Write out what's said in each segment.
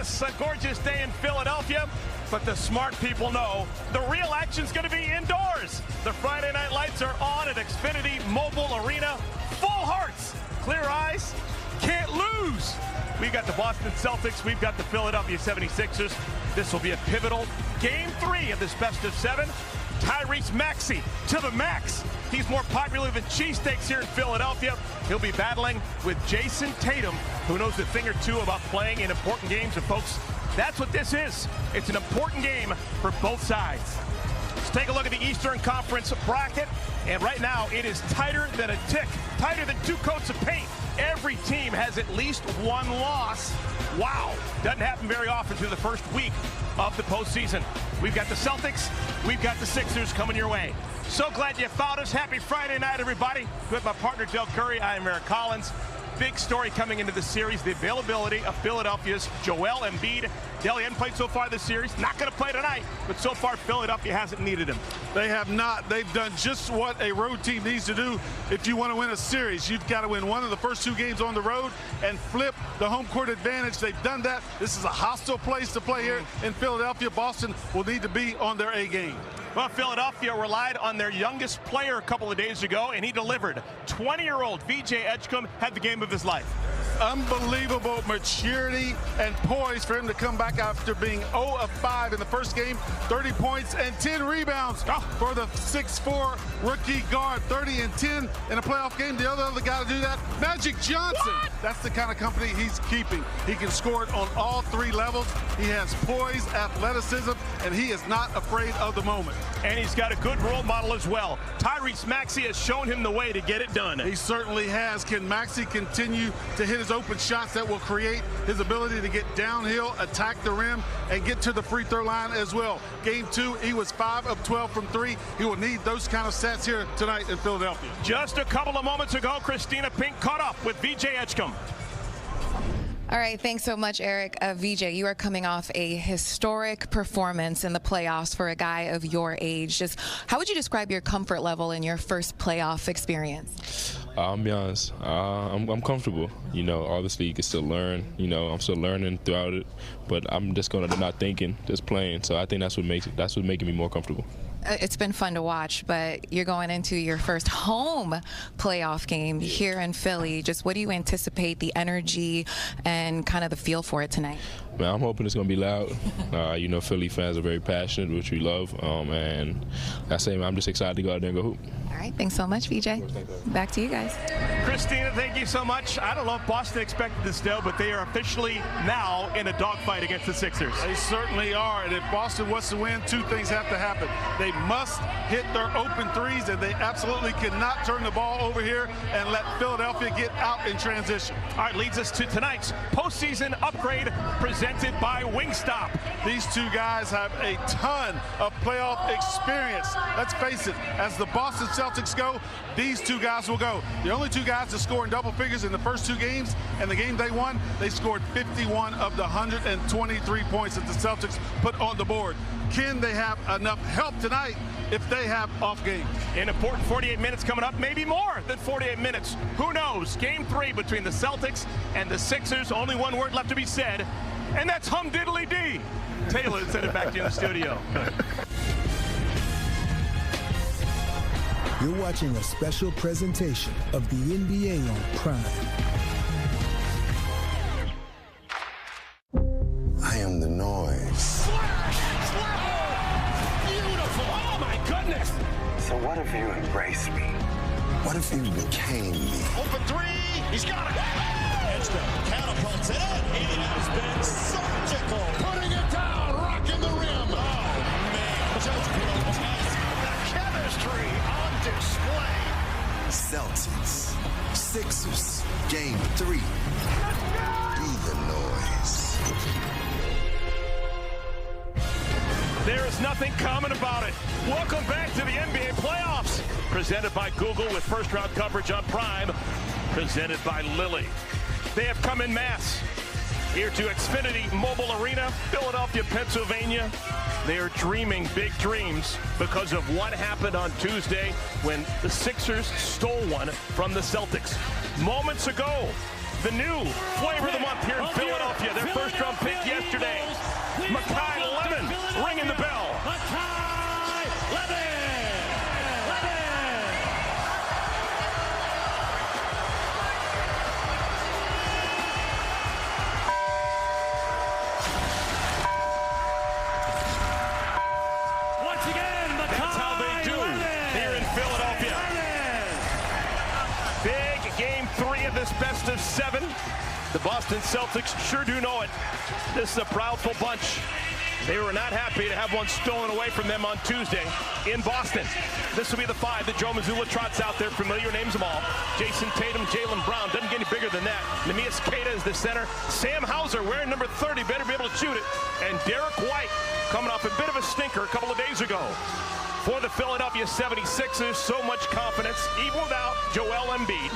Yes, a gorgeous day in Philadelphia, but the smart people know the real action's going to be indoors. The Friday night lights are on at Xfinity Mobile Arena. Full hearts, clear eyes, can't lose. We've got the Boston Celtics, we've got the Philadelphia 76ers. This will be a pivotal Game 3 of this best of 7. Tyrese Maxey to the max. He's more popular than cheesesteaks here in Philadelphia. He'll be battling with Jason Tatum, who knows a thing or two about playing in important games. And folks, that's what this is. It's an important game for both sides. Let's take a look at the Eastern Conference bracket. And right now, it is tighter than a tick, tighter than 2 coats of paint. Every team has at least one loss. Wow, doesn't happen very often through the first week of the postseason. We've got the Celtics, we've got the Sixers coming your way. So glad you found us. Happy Friday night, everybody. With my partner, Del Curry, I am Eric Collins. Big story coming into the series, the availability of Philadelphia's Joel Embiid. Del, he hasn't played so far this series. Not going to play tonight, but so far Philadelphia hasn't needed him. They have not. They've done just what a road team needs to do. If you want to win a series, you've got to win one of the first 2 games on the road and flip the home court advantage. They've done that. This is a hostile place to play here in Philadelphia. Boston will need to be on their A game. Well, Philadelphia relied on their youngest player a couple of days ago, and he delivered. 20-year-old VJ Edgecombe had the game of his life. Unbelievable maturity and poise for him to come back after being 0 of 5 in the first game. 30 points and 10 rebounds for the 6'4" rookie guard. 30 and 10 in a playoff game. The other guy to do that, Magic Johnson. What? That's the kind of company he's keeping. He can score it on all 3 levels. He has poise, athleticism, and he is not afraid of the moment. And he's got a good role model as well. Tyrese Maxey has shown him the way to get it done. He certainly has. Can Maxey continue to hit his open shots that will create his ability to get downhill, attack the rim, and get to the free throw line as well? Game 2, he was 5 of 12 from 3. He will need those kind of stats here tonight in Philadelphia. Just a couple of moments ago, Christina Pink caught up with VJ Edgecombe. All right, thanks so much, Eric. VJ, you are coming off a historic performance in the playoffs for a guy of your age. Just how would you describe your comfort level in your first playoff experience? I'll be honest, I'm comfortable. You know, obviously you can still learn. You know, I'm still learning throughout it, but I'm just going to not thinking, just playing. So I think that's what's making me more comfortable. It's been fun to watch, but you're going into your first home playoff game here in Philly. Just what do you anticipate the energy and kind of the feel for it tonight? Man, I'm hoping it's going to be loud. You know, Philly fans are very passionate, which we love. And I'm just excited to go out there and go hoop. All right, thanks so much, VJ. Back to you guys. Christina, thank you so much. I don't know if Boston expected this, though, but they are officially now in a dogfight against the Sixers. They certainly are. And if Boston wants to win, 2 things have to happen. They must hit their open threes, and they absolutely cannot turn the ball over here and let Philadelphia get out in transition. All right, leads us to tonight's postseason upgrade presented by Wingstop. These 2 guys have a ton of playoff experience. Let's face it, as the Boston Celtics go, these 2 guys will go. The only 2 guys to score in double figures in the first 2 games, and the game they won, they scored 51 of the 123 points that the Celtics put on the board. Can they have enough help tonight if they have off games? An important 48 minutes coming up, maybe more than 48 minutes. Who knows? Game 3 between the Celtics and the Sixers. Only one word left to be said, and that's hum-diddly-dee. Taylor, send it back to you in the studio. You're watching a special presentation of the NBA on Prime. I am the noise. Beautiful. Oh, my goodness. So what if you embrace me? What if you became me? Open 3. He's got it. Edgecombe catapults it in. He has been surgical. Putting it down. Rocking the rim. Oh, man. Just the chemistry on display. Celtics, Sixers, Game 3. Be the noise. There is nothing common about it. Welcome back to the NBA playoffs. Presented by Google with first-round coverage on Prime. Presented by Lilly. They have come in mass here to Xfinity Mobile Arena, Philadelphia, Pennsylvania. They are dreaming big dreams because of what happened on Tuesday when the Sixers stole one from the Celtics. Moments ago, the new flavor of the month here in Philadelphia. Their first-round pick yesterday. Boston Celtics sure do know it. This is a proudful bunch. They were not happy to have one stolen away from them on Tuesday in Boston. This will be the 5 that Joe Mazzulla trots out there. Familiar names them all. Jason Tatum, Jaylen Brown. Doesn't get any bigger than that. Neemias Queta is the center. Sam Hauser wearing number 30. Better be able to shoot it. And Derek White coming off a bit of a stinker a couple of days ago. For the Philadelphia 76ers, so much confidence, even without Joel Embiid.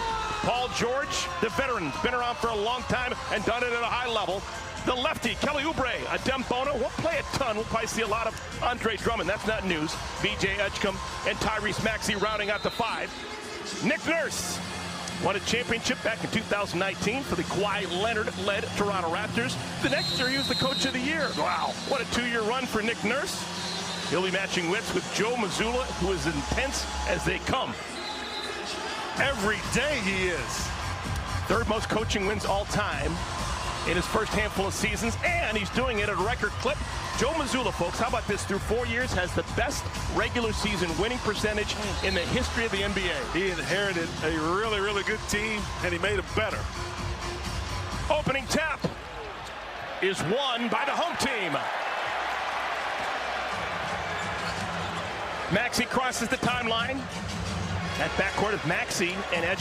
Paul George, the veteran, been around for a long time and done it at a high level. The lefty, Kelly Oubre, a Dembona, won't play a ton. We'll probably see a lot of Andre Drummond. That's not news. B.J. Edgecombe and Tyrese Maxey rounding out the 5. Nick Nurse won a championship back in 2019 for the Kawhi Leonard-led Toronto Raptors. The next year, he was the coach of the year. Wow, what a 2-year run for Nick Nurse. He'll be matching wits with Joe Mazzulla, who is intense as they come. Every day he is. 3rd most coaching wins all time in his first handful of seasons, and he's doing it at a record clip. Joe Mazzulla, folks, how about this? Through 4 years, has the best regular season winning percentage in the history of the NBA. He inherited a really, really good team, and he made it better. Opening tap is won by the home team. Maxey crosses the timeline. That backcourt of Maxey and Edge.